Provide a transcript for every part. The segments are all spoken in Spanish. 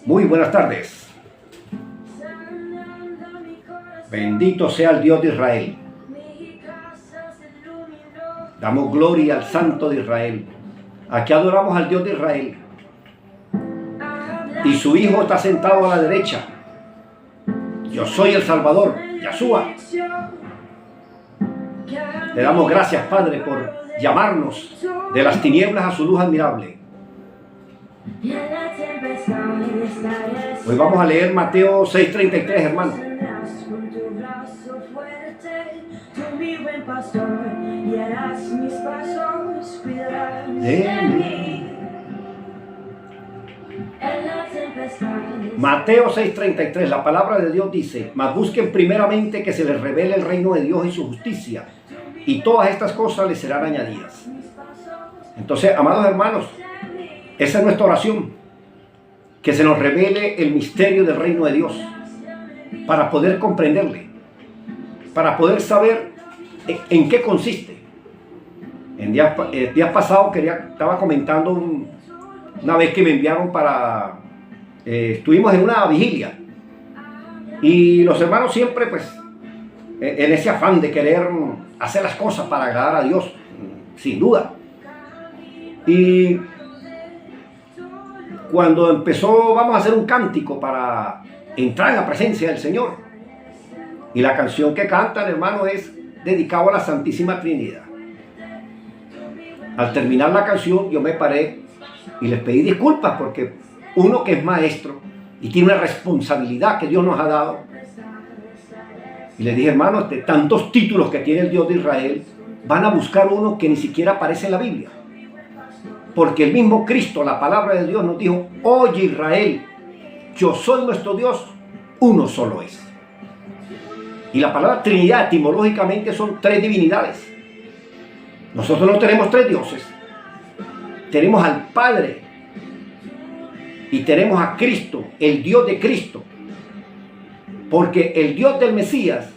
Muy buenas tardes. Bendito sea el Dios de Israel. Damos gloria al Santo de Israel. Aquí adoramos al Dios de Israel. Y su Hijo está sentado a la derecha. Yo soy el Salvador, Yahshua. Le damos gracias, Padre, por llamarnos de las tinieblas a su luz admirable. Hoy vamos a leer Mateo 6:33, hermano. Mateo 6:33, la palabra de Dios dice: mas busquen primeramente que se les revele el reino de Dios y su justicia, y todas estas cosas les serán añadidas. Entonces, amados hermanos, esa es nuestra oración, que se nos revele el misterio del reino de Dios, para poder comprenderle, para poder saber en qué consiste. En días pasados estaba comentando una vez que me enviaron para... estuvimos en una vigilia, y los hermanos siempre, pues, en ese afán de querer hacer las cosas para agradar a Dios, sin duda. Y cuando empezó, vamos a hacer un cántico para entrar en la presencia del Señor. Y la canción que cantan, hermano, es dedicado a la Santísima Trinidad. Al terminar la canción, yo me paré y les pedí disculpas, porque uno que es maestro y tiene una responsabilidad que Dios nos ha dado, y les dije, hermanos, de tantos títulos que tiene el Dios de Israel, van a buscar uno que ni siquiera aparece en la Biblia. Porque el mismo Cristo, la palabra de Dios, nos dijo: oye Israel, yo soy nuestro Dios, uno solo es. Y la palabra Trinidad etimológicamente son tres divinidades. Nosotros no tenemos tres dioses. Tenemos al Padre y tenemos a Cristo, el Dios de Cristo. Porque el Dios del Mesías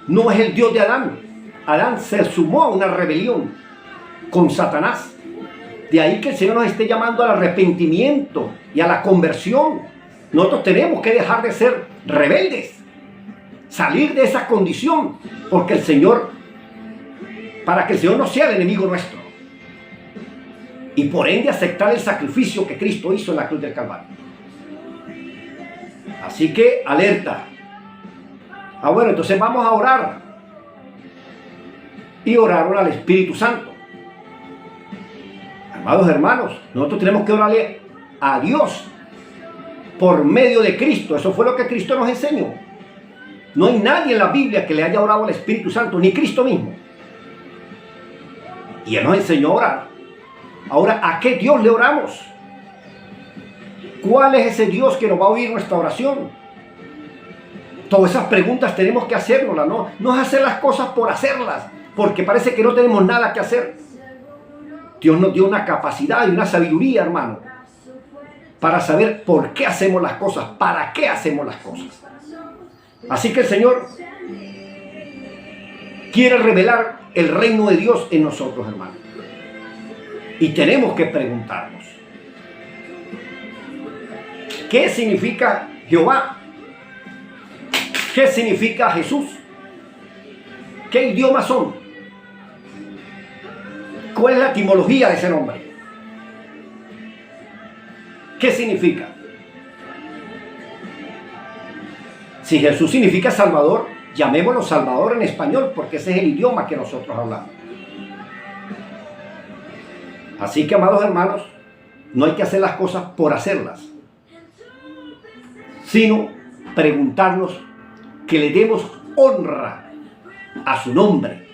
no es el Dios de Adán. Adán se sumó a una rebelión con Satanás. De ahí que el Señor nos esté llamando al arrepentimiento y a la conversión. Nosotros tenemos que dejar de ser rebeldes, salir de esa condición, porque el Señor, para que el Señor no sea el enemigo nuestro, y por ende aceptar el sacrificio que Cristo hizo en la cruz del Calvario. Así que alerta. Bueno, entonces vamos a orar, y oraron al Espíritu Santo. Amados hermanos, nosotros tenemos que orarle a Dios por medio de Cristo. Eso fue lo que Cristo nos enseñó. No hay nadie en la Biblia que le haya orado al Espíritu Santo, ni Cristo mismo. Y Él nos enseñó a orar. Ahora, ¿a qué Dios le oramos? ¿Cuál es ese Dios que nos va a oír nuestra oración? Todas esas preguntas tenemos que hacernoslas, ¿no? No es hacer las cosas por hacerlas, porque parece que no tenemos nada que hacer. Dios nos dio una capacidad y una sabiduría, hermano, para saber por qué hacemos las cosas, para qué hacemos las cosas. Así que el Señor quiere revelar el reino de Dios en nosotros, hermano. Y tenemos que preguntarnos: ¿qué significa Jehová? ¿Qué significa Jesús? ¿Qué idiomas son? ¿Cuál es la etimología de ese nombre? ¿Qué significa? Si Jesús significa Salvador, llamémoslo Salvador en español, porque ese es el idioma que nosotros hablamos. Así que, amados hermanos, no hay que hacer las cosas por hacerlas, sino preguntarnos, que le demos honra a su nombre.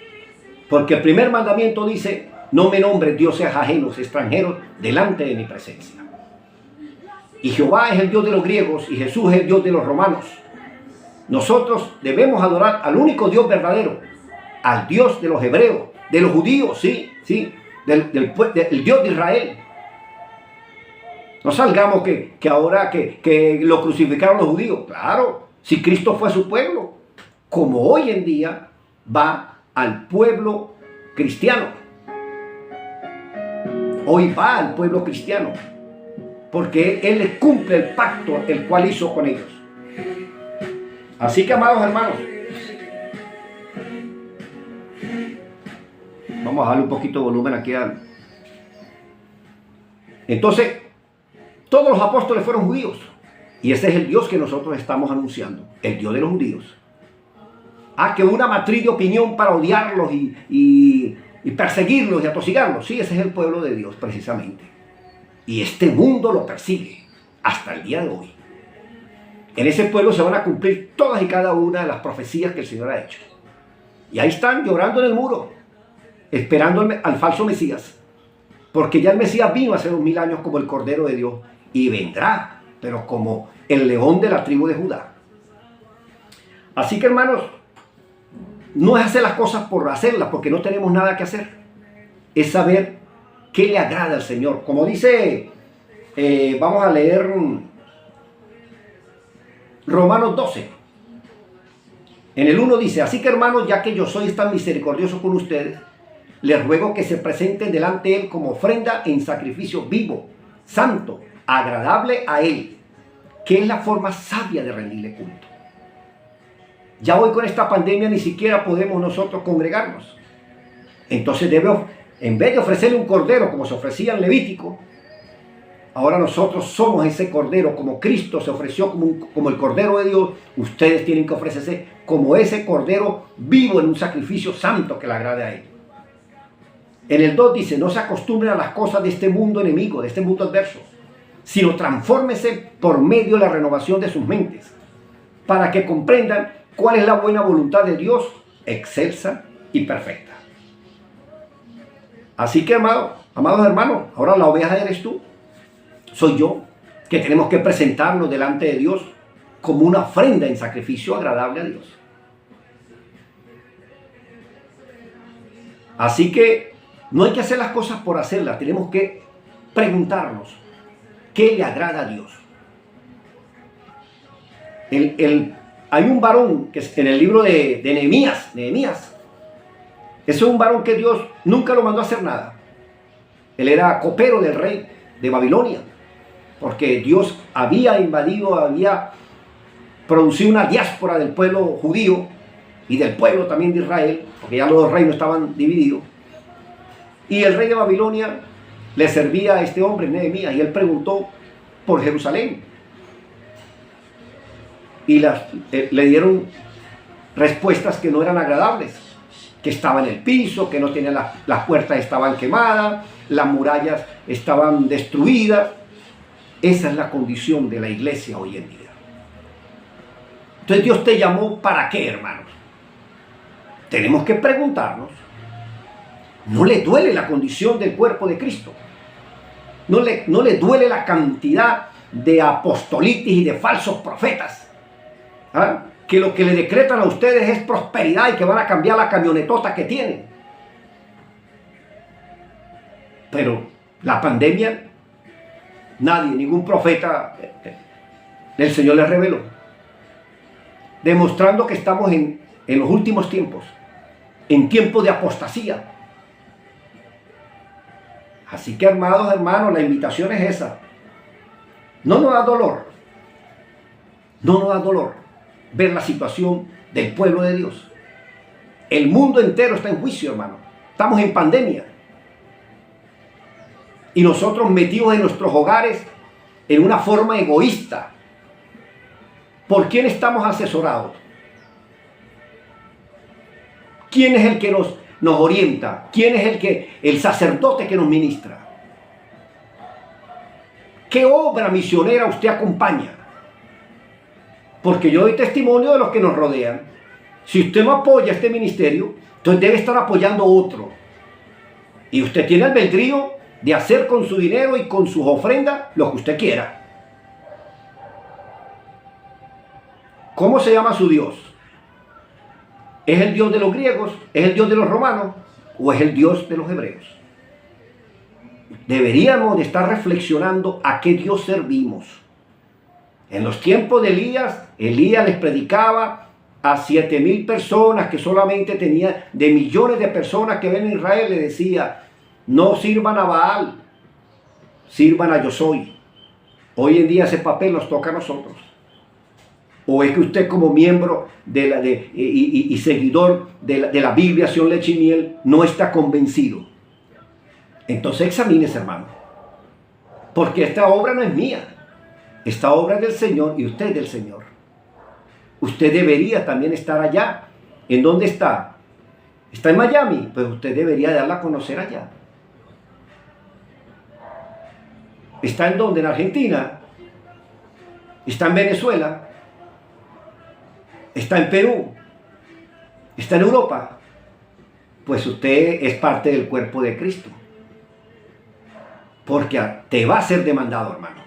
Porque el primer mandamiento dice: no me nombres dioses ajenos, extranjeros, delante de mi presencia. Y Jehová es el Dios de los griegos y Jesús es el Dios de los romanos. Nosotros debemos adorar al único Dios verdadero, al Dios de los hebreos, de los judíos, sí, del Dios de Israel. No salgamos que ahora que lo crucificaron los judíos. Claro, si Cristo fue a su pueblo, como hoy en día va al pueblo cristiano. Hoy va al pueblo cristiano. porque Él les cumple el pacto el cual hizo con ellos. Así que, amados hermanos, vamos a darle un poquito de volumen aquí. Entonces, todos los apóstoles fueron judíos. Y ese es el Dios que nosotros estamos anunciando, el Dios de los judíos. Que una matriz de opinión para odiarlos y perseguirlos y atosigarlos. Sí, ese es el pueblo de Dios precisamente. Y este mundo lo persigue hasta el día de hoy. En ese pueblo se van a cumplir todas y cada una de las profecías que el Señor ha hecho. Y ahí están llorando en el muro, esperando al falso Mesías. Porque ya el Mesías vino hace 2000 años como el Cordero de Dios. Y vendrá, pero como el león de la tribu de Judá. Así que, hermanos, no es hacer las cosas por hacerlas, porque no tenemos nada que hacer. Es saber qué le agrada al Señor. Como dice, vamos a leer Romanos 12. En el 1 dice: así que, hermanos, ya que yo soy tan misericordioso con ustedes, les ruego que se presenten delante de Él como ofrenda en sacrificio vivo, santo, agradable a Él, que es la forma sabia de rendirle culto. Ya hoy con esta pandemia ni siquiera podemos nosotros congregarnos. Entonces en vez de ofrecerle un cordero como se ofrecía en Levítico, ahora nosotros somos ese cordero. Como Cristo se ofreció como el cordero de Dios, ustedes tienen que ofrecerse como ese cordero vivo en un sacrificio santo que le agrade a Él. En el 2 dice: no se acostumbren a las cosas de este mundo enemigo, de este mundo adverso, sino transfórmese por medio de la renovación de sus mentes, para que comprendan cuál es la buena voluntad de Dios, excelsa y perfecta. Así que, amados hermanos, ahora la oveja eres tú, soy yo, que tenemos que presentarnos delante de Dios como una ofrenda en sacrificio agradable a Dios. Así que no hay que hacer las cosas por hacerlas, tenemos que preguntarnos qué le agrada a Dios. Hay un varón que en el libro de Nehemías, ese es un varón que Dios nunca lo mandó a hacer nada. Él era copero del rey de Babilonia, porque Dios había invadido, había producido una diáspora del pueblo judío y del pueblo también de Israel, porque ya los dos reinos estaban divididos. Y el rey de Babilonia le servía a este hombre, Nehemías, y él preguntó por Jerusalén. Y le dieron respuestas que no eran agradables, que estaba en el piso, que no tenía las puertas estaban quemadas, las murallas estaban destruidas. Esa es la condición de la iglesia hoy en día. Entonces, Dios te llamó ¿para qué, hermanos? Tenemos que preguntarnos. ¿No le duele la condición del cuerpo de Cristo? ¿No le duele la cantidad de apostolitis y de falsos profetas? Que lo que le decretan a ustedes es prosperidad y que van a cambiar la camionetota que tienen. Pero la pandemia, ningún profeta el Señor les reveló, demostrando que estamos en los últimos tiempos, en tiempos de apostasía. Así que, amados hermanos, la invitación es esa. No nos da dolor ver la situación del pueblo de Dios. El mundo entero está en juicio, hermano. Estamos en pandemia. Y nosotros metidos en nuestros hogares en una forma egoísta. ¿Por quién estamos asesorados? ¿Quién es el que nos orienta? ¿Quién es el sacerdote que nos ministra? ¿Qué obra misionera usted acompaña? Porque yo doy testimonio de los que nos rodean. Si usted no apoya este ministerio, entonces debe estar apoyando otro. Y usted tiene albedrío de hacer con su dinero y con sus ofrendas lo que usted quiera. ¿Cómo se llama su Dios? ¿Es el Dios de los griegos? ¿Es el Dios de los romanos? ¿O es el Dios de los hebreos? Deberíamos de estar reflexionando a qué Dios servimos. En los tiempos de Elías les predicaba a 7,000 personas que solamente tenía, de millones de personas que ven en Israel, le decía: no sirvan a Baal, sirvan a Yo Soy. Hoy en día ese papel nos toca a nosotros. ¿O es que usted como miembro y seguidor de la Biblia, Sion, Leche y Miel, no está convencido? Entonces examínese, hermano. Porque esta obra no es mía. Esta obra es del Señor y usted es del Señor. Usted debería también estar allá. ¿En dónde está? ¿Está en Miami? Pues usted debería darla a conocer allá. ¿Está en dónde? ¿En Argentina? ¿Está en Venezuela? ¿Está en Perú? ¿Está en Europa? Pues usted es parte del cuerpo de Cristo. Porque te va a ser demandado, hermano.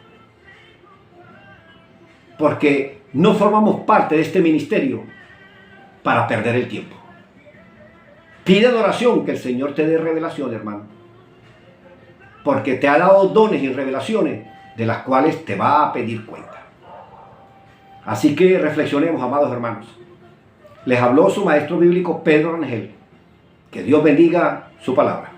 Porque no formamos parte de este ministerio para perder el tiempo. Pide en oración que el Señor te dé revelación, hermano. Porque te ha dado dones y revelaciones de las cuales te va a pedir cuenta. Así que reflexionemos, amados hermanos. Les habló su maestro bíblico Pedro Rangel. Que Dios bendiga su palabra.